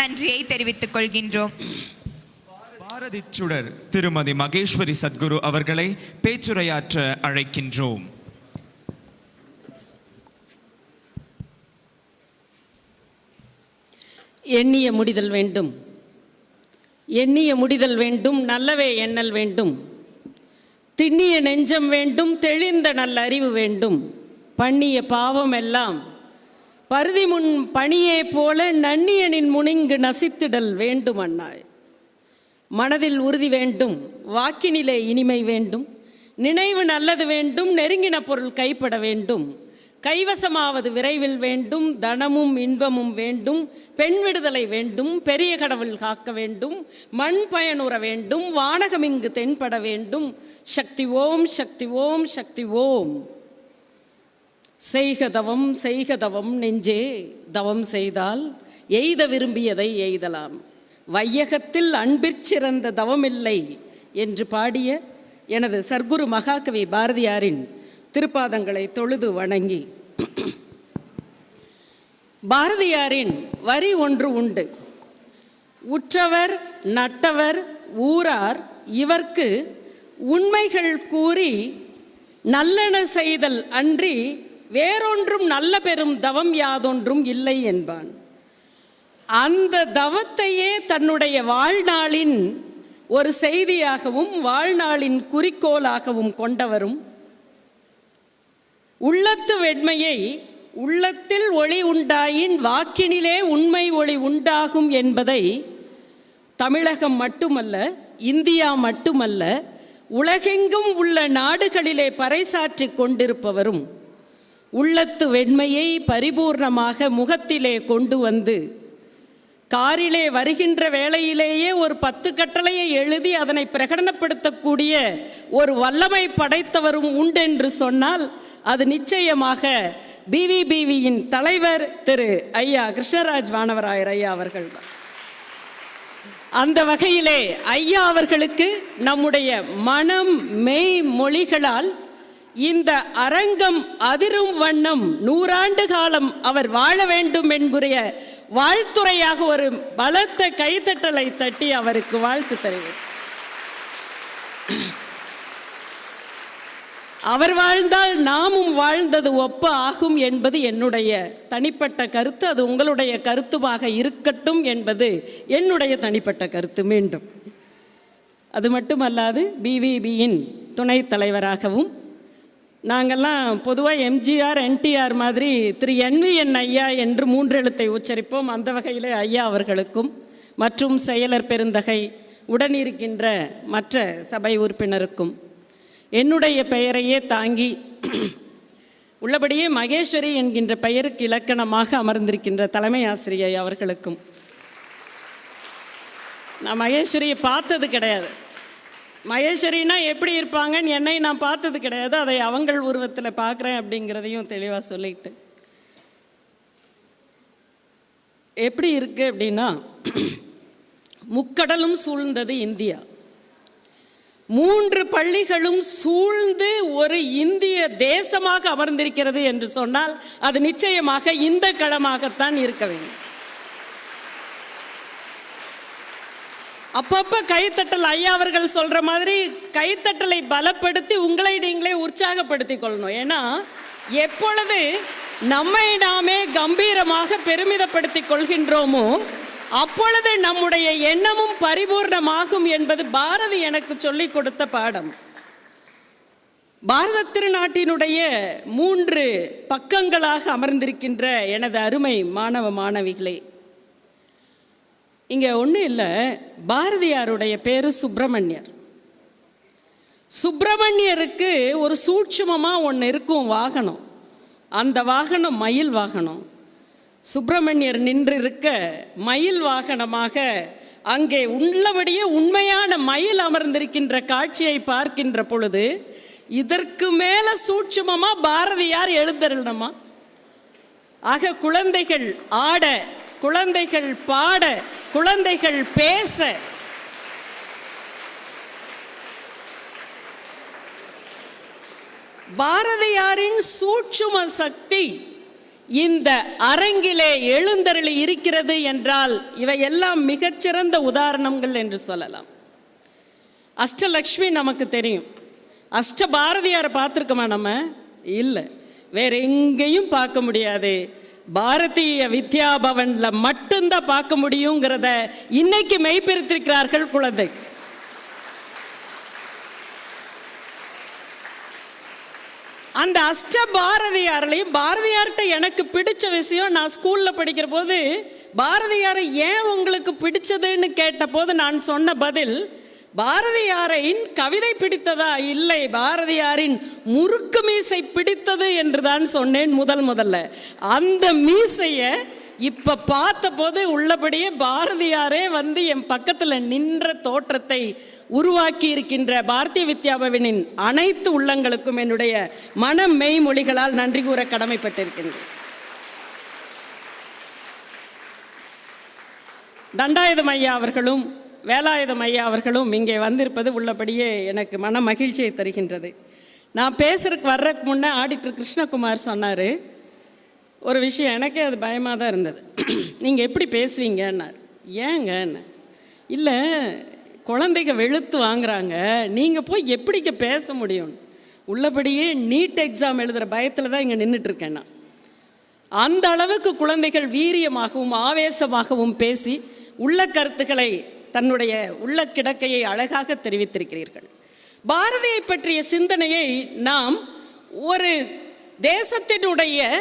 நன்றியை தெரிவித்துக் கொள்கின்றோம். பாரதி சுடர் திருமதி மகேஸ்வரி சத்குரு அவர்களை பேச்சுரையாற்ற அழைக்கின்றோம். எண்ணிய முடிதல் வேண்டும், எண்ணிய முடிதல் வேண்டும், நல்லவே எண்ணல் வேண்டும், திண்ணிய நெஞ்சம் வேண்டும், தெளிந்த நல்ல அறிவு வேண்டும், பண்ணிய பாவம் எல்லாம் பருதி முன் பணியே போல நன்னியனின் முனிங்கு நசித்திடல் வேண்டும் அண்ணாய். மனதில் உறுதி வேண்டும், வாக்கினிலே இனிமை வேண்டும், நினைவு நல்லது வேண்டும், நெருங்கின பொருள் கைப்பட வேண்டும், கைவசமாவது விரைவில் வேண்டும், தனமும் இன்பமும் வேண்டும், பெண் விடுதலை வேண்டும், பெரிய கடவுள் காக்க வேண்டும், மண் பயனுற வேண்டும், வானகம் இங்கு தென்பட வேண்டும், சக்தி ஓம் சக்தி ஓம் சக்தி ஓம். செய்க தவம் செய்க தவம் நெஞ்சே, தவம் செய்தால் எய்த விரும்பியதை எய்தலாம், வையகத்தில் அன்பிற்சிறந்த தவமில்லை என்று பாடிய எனது சர்க்குரு மகாகவி பாரதியாரின் திருப்பாதங்களை தொழுது வணங்கி, பாரதியாரின் வரி ஒன்று உண்டு. உற்றவர் நட்டவர் ஊரார் இவர்க்கு உண்மைகள் கூறி நல்லன செய்தல் அன்றி வேறொன்றும் நல்ல பெரும் தவம் யாதொன்றும் இல்லை என்பான். அந்த தவத்தையே தன்னுடைய வாழ்நாளின் ஒரு செய்தியாகவும் வாழ்நாளின் குறிக்கோளாகவும் கொண்டவரும், உள்ளத்து வெண்மையை உள்ளத்தில் ஒளி உண்டாயின் வாக்கினிலே உண்மை ஒளி உண்டாகும் என்பதை தமிழகம் மட்டுமல்ல, இந்தியா மட்டுமல்ல, உலகெங்கும் உள்ள நாடுகளிலே பறைசாற்றி கொண்டிருப்பவரும், உள்ளத்து வெண்மையை பரிபூர்ணமாக முகத்திலே கொண்டு வந்து காரிலே வருகின்ற வேளையிலேயே ஒரு 10 கட்டளையை எழுதி அதனை பிரகடனப்படுத்தக்கூடிய ஒரு வல்லமை படைத்தவரும் உண்டென்று சொன்னால் அது நிச்சயமாக பிவிபிவியின் தலைவர் திரு ஐயா கிருஷ்ணராஜ் வானவராயர் ஐயா அவர்கள். அந்த வகையிலே ஐயா அவர்களுக்கு நம்முடைய மனம் மெய் மொழிகளால் இந்த அரங்கம் அதிரும் வண்ணம் 100 ஆண்டு காலம் அவர் வாழ வேண்டும் என்கிற வாழ்த்துறையாக ஒரு பலத்த கைத்தட்டலை தட்டி அவருக்கு வாழ்த்து தெரிவித்தார். அவர் வாழ்ந்தால் நாமும் வாழ்ந்தது ஒப்ப ஆகும் என்பது என்னுடைய தனிப்பட்ட கருத்து. அது உங்களுடைய கருத்துமாக இருக்கட்டும் என்பது என்னுடைய தனிப்பட்ட கருத்து. மீண்டும் அது மட்டுமல்லாது பிவிபியின் துணைத் தலைவராகவும், நாங்கள்லாம் பொதுவாக எம்ஜிஆர் என்டிஆர் மாதிரி திரு NVN ஐயா என்று 3 எழுத்தை உச்சரிப்போம். அந்த வகையில் ஐயா அவர்களுக்கும் மற்றும் செயலர் பெருந்தகை உடனிருக்கின்ற மற்ற சபை உறுப்பினருக்கும் என்னுடைய பெயரையே தாங்கி உள்ளபடியே மகேஸ்வரி என்கின்ற பெயருக்கு இலக்கணமாக அமர்ந்திருக்கின்ற தலைமை ஆசிரியை அவர்களுக்கும், நான் மகேஸ்வரியை பார்த்தது கிடையாது, மகேஸ்வரினா எப்படி இருப்பாங்கன்னு என்னை நான் பார்த்தது கிடையாது, அதை அவங்கள் உருவத்தில் பார்க்குறேன் அப்படிங்கிறதையும் தெளிவாக சொல்லிட்டு, எப்படி இருக்கு அப்படின்னா, முக்கடலும் சூழ்ந்தது இந்தியா, 3 பள்ளிகளும் சூழ்ந்து ஒரு இந்திய தேசமாக அமர்ந்திருக்கிறது என்று சொன்னால் அது நிச்சயமாக இந்த களமாகத்தான் இருக்க வேண்டும். அப்பப்போ கைத்தட்டல் ஐயா அவர்கள் சொல்கிற மாதிரி கைத்தட்டலை பலப்படுத்தி உங்களை நீங்களே உற்சாகப்படுத்தி கொள்ளணும். ஏன்னா எப்பொழுது நம்மை நாமே கம்பீரமாக பெருமிதப்படுத்தி கொள்கின்றோமோ அப்பொழுது நம்முடைய எண்ணமும் பரிபூர்ணமாகும் என்பது பாரதி எனக்கு சொல்லிக் கொடுத்த பாடம். பாரத திருநாட்டினுடைய 3 பக்கங்களாக அமர்ந்திருக்கின்ற எனது அருமை மாணவ மாணவிகளே, இங்கே ஒன்றும் இல்லை, பாரதியாருடைய பேர் சுப்பிரமணியர். சுப்பிரமணியருக்கு ஒரு சூட்சுமமாக ஒன்று இருக்கும், வாகனம். அந்த வாகனம் மயில் வாகனம். சுப்பிரமணியர் நின்றிருக்க மயில் வாகனமாக அங்கே உள்ளபடியே உண்மையான மயில் அமர்ந்திருக்கின்ற காட்சியை பார்க்கின்ற பொழுது இதற்கு மேலே சூட்சுமமாக பாரதியார் எழுந்தருளணுமா? ஆக குழந்தைகள் ஆட, குழந்தைகள் பாட, குழந்தைகள் பேச, பாரதியாரின் சூட்சும சக்தி இந்த அரங்கிலே எழுந்தருளி இருக்கிறது என்றால் இவையெல்லாம் மிகச்சிறந்த உதாரணங்கள் என்று சொல்லலாம். அஷ்டலக்ஷ்மி நமக்கு தெரியும். அஷ்ட பாரதியாரை பார்த்துருக்கோமா நம்ம? இல்லை, வேற எங்கேயும் பார்க்க முடியாது. பாரதிய வித்யா பவன்ல மட்டும்தான் பார்க்க முடியுங்கிறத இன்னைக்கு மெய்ப்பிருத்திருக்கிறார்கள் குழந்தை. அந்த அஷ்ட பாரதியாரிலையும் பாரதியார்கிட்ட எனக்கு பிடிச்ச விஷயம், நான் ஸ்கூல்ல படிக்கிற போது பாரதியாரை ஏன் உங்களுக்கு பிடிச்சதுன்னு கேட்ட போது நான் சொன்ன பதில், பாரதியாரின் கவிதை பிடித்ததா இல்லை, பாரதியாரின் முறுக்கு மீசை பிடித்தது என்று தான் சொன்னேன் முதல்ல. அந்த மீசைய இப்ப பார்த்த போது உள்ளபடியே பாரதியாரே வந்து என் பக்கத்துல நின்ற தோற்றத்தை உருவாக்கி இருக்கின்ற பாரதிய வித்யாபவனின் அனைத்து உள்ளங்களுக்கும் என்னுடைய மனம் மெய்மொழிகளால் நன்றி கூற கடமைப்பட்டிருக்கின்றேன். தண்டாயுதம் ஐயா அவர்களும் வேலாயுதம் ஐயா அவர்களும் இங்கே வந்திருப்பது உள்ளபடியே எனக்கு மன மகிழ்ச்சியை தருகின்றது. நான் பேசுறதுக்கு வர்றதுக்கு முன்னே ஆடிட்டர் கிருஷ்ணகுமார் சொன்னார் ஒரு விஷயம், எனக்கே அது பயமாக தான் இருந்தது. நீங்கள் எப்படி பேசுவீங்கன்னார். ஏங்கன்னு, இல்லை குழந்தைங்க வெளுத்து வாங்குறாங்க, நீங்கள் போய் எப்படிங்க பேச முடியும்? உள்ளபடியே நீட் எக்ஸாம் எழுதுகிற பயத்தில் தான் இங்கே நின்றுட்டுருக்கேன் நான். அந்த அளவுக்கு குழந்தைகள் வீரியமாகவும் ஆவேசமாகவும் பேசி உள்ள கருத்துக்களை, தன்னுடைய உள்ள கிடக்கையை அழகாக தெரிவித்திருக்கிறீர்கள். பாரதியை பற்றிய சிந்தனையை நாம் ஒரு தேசத்தினுடைய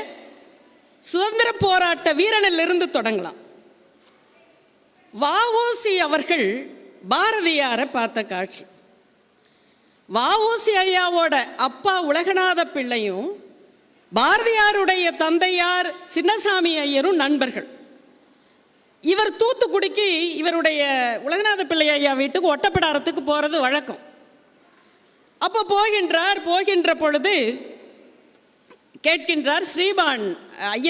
சுதந்திர போராட்ட வீரனிலிருந்து தொடங்கலாம். வ.உ.சி. அவர்கள் பாரதியாரை பார்த்த காட்சி. வ.உ.சி. ஐயாவோட அப்பா உலகநாத பிள்ளையும் பாரதியாருடைய தந்தையார் சின்னசாமி ஐயரும் நண்பர்கள். இவர் தூத்துக்குடிக்கு இவருடைய உலகநாத பிள்ளை ஐயா வீட்டுக்கு ஒட்டப்பிடாரத்துக்கு போகிறது வழக்கம். அப்போ போகின்ற பொழுது கேட்கின்றார், ஸ்ரீமான் ஐயா